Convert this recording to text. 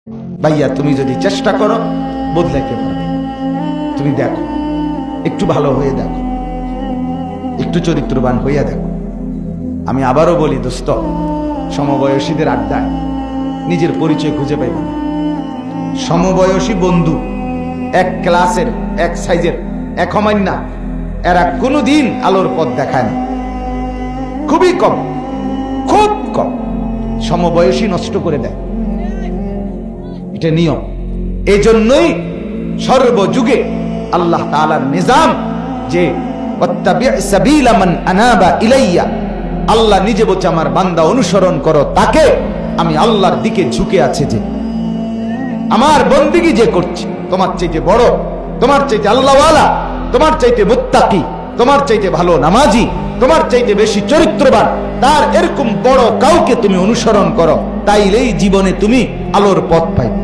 ভাইয়া তুমি যদি চেষ্টা করো বদলাইতে পারবে। তুমি দেখো, একটু ভালো হয়ে দেখো, একটু চরিত্রবান হইয়া দেখো। আমি আবারও বলি দোস্ত, সমবয়সীদের আড্ডায় নিজের পরিচয় খুঁজে পাইবে না। সমবয়সী বন্ধু, এক ক্লাসের, এক সাইজের, এক অমান্যা, এরা কোনোদিন আলোর পথ দেখায় না। খুবই কম, খুব কম। সমবয়সী নষ্ট করে দেয়, এটা নিয়ম। এই জন্যই সর্বযুগে আল্লাহ তাআলার নিজাম যে আল্লাহ নিজে বলছে আমার বান্দা অনুসরণ করো তাকে, আমি আল্লাহর দিকে ঝুঁকে আছে যে আমার বন্দিগি যে করছে, তোমার চাইতে বড়, তোমার চাইতে আল্লাহওয়ালা, তোমার চাইতে মুত্তাকি, তোমার চাইতে ভালো নামাজি, তোমার চাইতে বেশি চরিত্রবান, তার এরকম বড় কাউকে তুমি অনুসরণ করো, তাইলেই জীবনে তুমি আলোর পথ পাইবে।